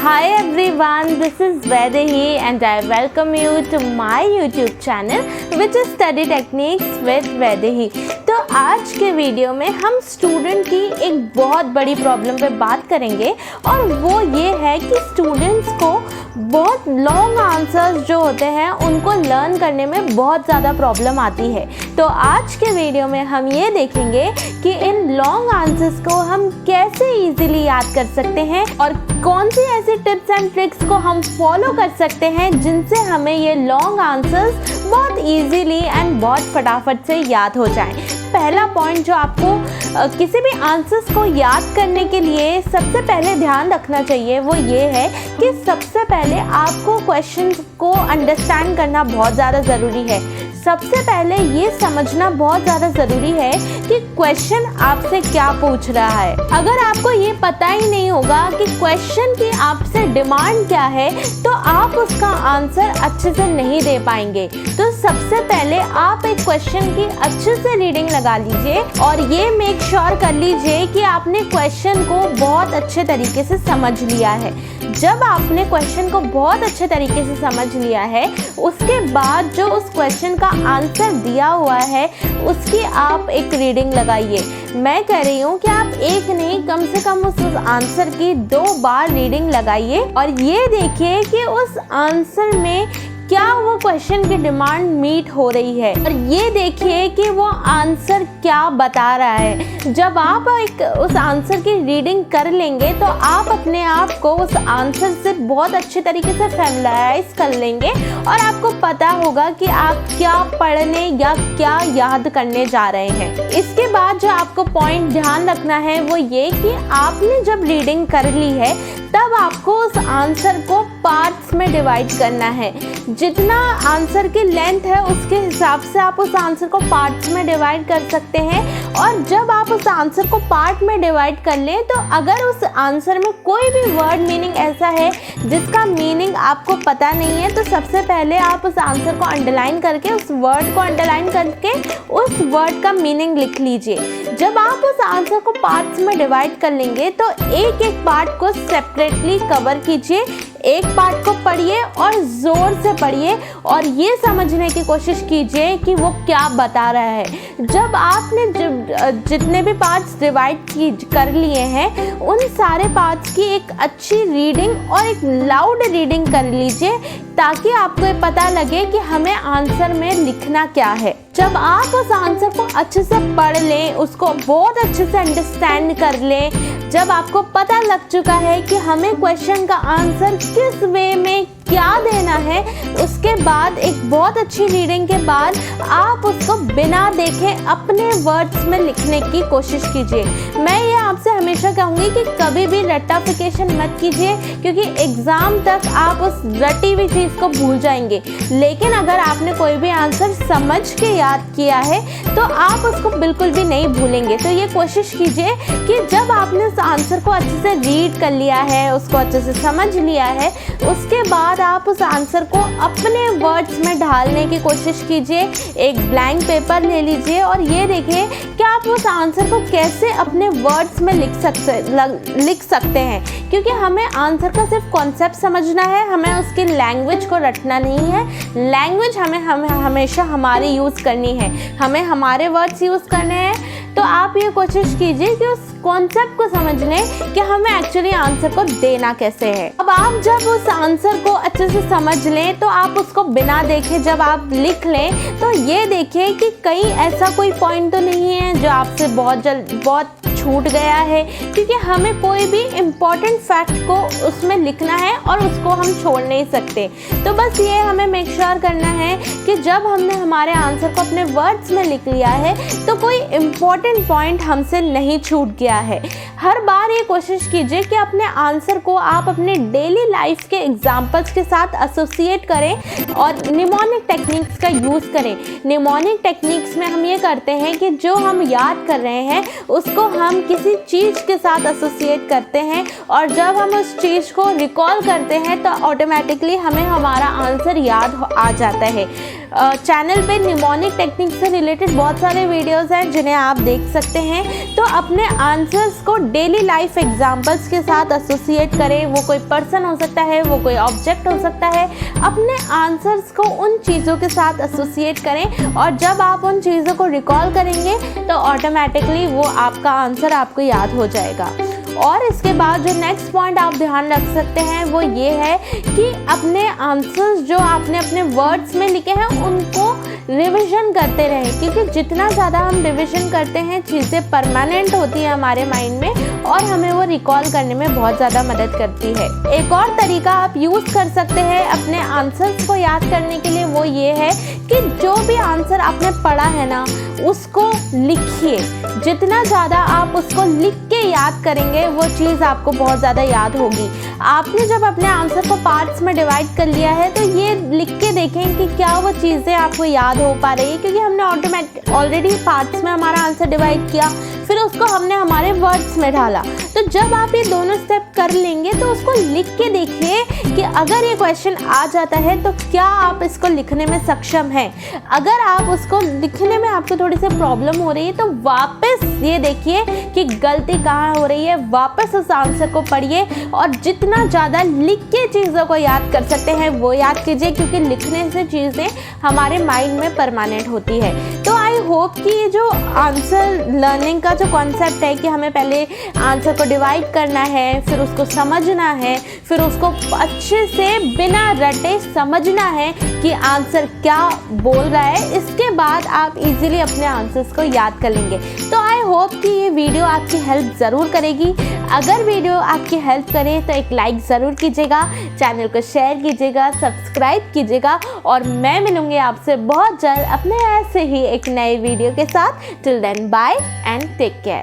Hi everyone, this is Vaidehi and I welcome you to my YouTube channel which is Study Techniques with Vaidehi। तो आज के video में हम student की एक बहुत बड़ी प्रॉब्लम पे बात करेंगे और वो ये है कि स्टूडेंट्स को बहुत लॉन्ग आंसर्स जो होते हैं उनको लर्न करने में बहुत ज़्यादा प्रॉब्लम आती है। तो आज के वीडियो में हम ये देखेंगे कि इन लॉन्ग आंसर्स को हम कैसे इजीली याद कर सकते हैं और कौन सी ऐसी टिप्स एंड ट्रिक्स को हम फॉलो कर सकते हैं जिनसे हमें ये लॉन्ग आंसर्स बहुत इजीली एंड बहुत फटाफट से याद हो जाएं। पहला पॉइंट जो आपको किसी भी आंसर्स को याद करने के लिए सबसे पहले ध्यान रखना चाहिए वो ये है कि सबसे पहले आपको क्वेश्चन को अंडरस्टैंड करना बहुत ज़्यादा ज़रूरी है। सबसे पहले ये समझना बहुत ज़्यादा ज़रूरी है कि क्वेश्चन आपसे क्या पूछ रहा है। अगर आपको ये पता ही नहीं होगा कि क्वेश्चन की आपसे डिमांड क्या है तो आप उसका आंसर अच्छे से नहीं दे पाएंगे। तो सबसे पहले आप एक क्वेश्चन की अच्छे से रीडिंग लगा लीजिए और ये मेक श्योर कर लीजिए कि आपने क्वेश्चन को बहुत अच्छे तरीके से समझ लिया है। जब आपने क्वेश्चन को बहुत अच्छे तरीके से समझ लिया है उसके बाद जो उस क्वेश्चन का आंसर दिया हुआ है उसकी आप एक रीडिंग लगाइए। मैं कह रही हूँ कि आप एक नहीं कम से कम उस आंसर की 2 बार रीडिंग लगाइए और ये देखिए कि उस आंसर में क्या वो क्वेश्चन की डिमांड मीट हो रही है और ये देखिए कि वो आंसर क्या बता रहा है। जब आप उस आंसर की रीडिंग कर लेंगे तो आप अपने आप को उस आंसर से बहुत अच्छे तरीके से फैमिलियराइज कर लेंगे और आपको पता होगा कि आप क्या पढ़ने या क्या याद करने जा रहे हैं। इसके बाद जो आपको पॉइंट ध्यान रखना है वो ये कि आपने जब रीडिंग कर ली है तब आपको उस आंसर को पार्ट्स में डिवाइड करना है। जितना आंसर की लेंथ है उसके हिसाब से आप उस आंसर को पार्ट्स में डिवाइड कर सकते हैं और जब आप उस आंसर को पार्ट में डिवाइड कर लें तो अगर उस आंसर में कोई भी वर्ड मीनिंग ऐसा है जिसका मीनिंग आपको पता नहीं है तो सबसे पहले आप उस आंसर को अंडरलाइन करके उस वर्ड को अंडरलाइन करके उस वर्ड का मीनिंग लिख लीजिए। जब आप उस आंसर को पार्ट्स में डिवाइड कर लेंगे तो एक एक पार्ट को सेपरेटली कवर कीजिए, एक पार्ट को पढ़िए और ज़ोर से पढ़िए और ये समझने की कोशिश कीजिए कि वो क्या बता रहा है। जब आपने जितने भी पार्ट्स डिवाइड कर लिए हैं उन सारे पार्ट्स की एक अच्छी रीडिंग और एक लाउड रीडिंग कर लीजिए ताकि आपको ये पता लगे कि हमें आंसर में लिखना क्या है। जब आप उस आंसर को अच्छे से पढ़ लें, उसको बहुत अच्छे से अंडरस्टैंड कर लें, जब आपको पता लग चुका है कि हमें क्वेश्चन का आंसर किस वे में क्या देना है, उसके बाद एक बहुत अच्छी रीडिंग के बाद आप उसको बिना देखे अपने वर्ड्स में लिखने की कोशिश कीजिए। मैं ये आपसे हमेशा कहूँगी कि कभी भी रट्टाफिकेशन मत कीजिए क्योंकि एग्ज़ाम तक आप उस रटी हुई चीज़ को भूल जाएंगे। लेकिन अगर आपने कोई भी आंसर समझ के याद किया है तो आप उसको बिल्कुल भी नहीं भूलेंगे। तो ये कोशिश कीजिए कि जब आपने उस आंसर को अच्छे से रीड कर लिया है, उसको अच्छे से समझ लिया है, उसके बाद आप उस आंसर को अपने वर्ड्स में ढालने की कोशिश कीजिए। एक ब्लैंक पेपर ले लीजिए और ये देखिए कि आप उस आंसर को कैसे अपने वर्ड्स में लिख सकते हैं क्योंकि हमें आंसर का सिर्फ कॉन्सेप्ट समझना है, हमें उसकी लैंग्वेज को रटना नहीं है। लैंग्वेज हमें हमेशा हमारी यूज़ करनी है, हमें हमारे वर्ड्स यूज़ करने हैं। तो आप ये कोशिश कीजिए कि उस कॉन्सेप्ट को समझ लें कि हमें एक्चुअली आंसर को देना कैसे है। अब आप जब उस आंसर को अच्छे से समझ लें तो आप उसको बिना देखे जब आप लिख लें तो ये देखिए कि कहीं ऐसा कोई पॉइंट तो नहीं है जो आपसे बहुत छूट गया है क्योंकि हमें कोई भी इम्पॉर्टेंट फैक्ट को उसमें लिखना है और उसको हम छोड़ नहीं सकते। तो बस ये हमें मेक श्योर करना है कि जब हमने हमारे आंसर को अपने वर्ड्स में लिख लिया है तो कोई इम्पॉर्टेंट पॉइंट हमसे नहीं छूट गया है। हर बार ये कोशिश कीजिए कि अपने आंसर को आप अपने डेली लाइफ के एग्जाम्पल्स के साथ एसोसिएट करें और निमोनिक टेक्निक्स का यूज़ करें। निमोनिक टेक्निक्स में हम ये करते हैं कि जो हम याद कर रहे हैं उसको हम किसी चीज़ के साथ एसोसिएट करते हैं और जब हम उस चीज़ को रिकॉल करते हैं तो ऑटोमेटिकली हमें हमारा आंसर याद आ जाता है। चैनल पे निमोनिक टेक्निक से रिलेटेड बहुत सारे वीडियोज़ हैं जिन्हें आप देख सकते हैं। तो अपने आंसर्स को डेली लाइफ एग्जाम्पल्स के साथ एसोसिएट करें। वो कोई पर्सन हो सकता है, वो कोई ऑब्जेक्ट हो सकता है। अपने आंसर्स को उन चीज़ों के साथ एसोसिएट करें और जब आप उन चीज़ों को रिकॉल करेंगे तो ऑटोमेटिकली वो आपका आंसर आपको याद हो जाएगा। और इसके बाद जो नेक्स्ट पॉइंट आप ध्यान रख सकते हैं वो ये है कि अपने आंसर्स जो आपने अपने वर्ड्स में लिखे हैं उनको रिवीजन करते रहें, क्योंकि जितना ज़्यादा हम रिवीजन करते हैं चीज़ें परमानेंट होती हैं हमारे माइंड में और हमें वो रिकॉल करने में बहुत ज़्यादा मदद करती है। एक और तरीका आप यूज़ कर सकते हैं अपने आंसर्स को याद करने के लिए, वो ये है कि जो भी आंसर आपने पढ़ा है ना उसको लिखिए। जितना ज़्यादा आप उसको लिख के याद करेंगे वो चीज़ आपको बहुत ज़्यादा याद होगी। आपने जब अपने आंसर को पार्ट्स में डिवाइड कर लिया है तो ये लिख के देखें कि क्या वो चीज़ें आपको याद हो पा रही है, क्योंकि हमने ऑलरेडी पार्ट्स में हमारा आंसर डिवाइड किया, फिर उसको हमने हमारे वर्ड्स में डाला। तो जब आप ये दोनों स्टेप कर लेंगे तो उसको लिख के देखिए कि अगर ये क्वेश्चन आ जाता है तो क्या आप इसको लिखने में सक्षम हैं। अगर आप उसको लिखने में आपको थोड़ी सी प्रॉब्लम हो रही है तो वापस ये देखिए कि गलती कहाँ हो रही है, वापस उस आंसर को पढ़िए और जितना ज़्यादा लिख के चीज़ों को याद कर सकते हैं वो याद कीजिए, क्योंकि लिखने से चीज़ें हमारे माइंड में परमानेंट होती है। तो आई होप कि ये जो आंसर लर्निंग का जो कॉन्सेप्ट है कि हमें पहले आंसर को डिवाइड करना है, फिर उसको समझना है, फिर उसको अच्छे से बिना रटे समझना है कि आंसर क्या बोल रहा है, इसके बाद आप इजीली अपने आंसर्स को याद कर लेंगे। तो आई होप कि ये वीडियो आपकी हेल्प ज़रूर करेगी। अगर वीडियो आपकी हेल्प करे तो एक लाइक ज़रूर कीजिएगा, चैनल को शेयर कीजिएगा, सब्सक्राइब कीजिएगा और मैं मिलूँगी आपसे बहुत जल्द अपने ऐसे ही एक नए वीडियो के साथ। Till then bye and take care.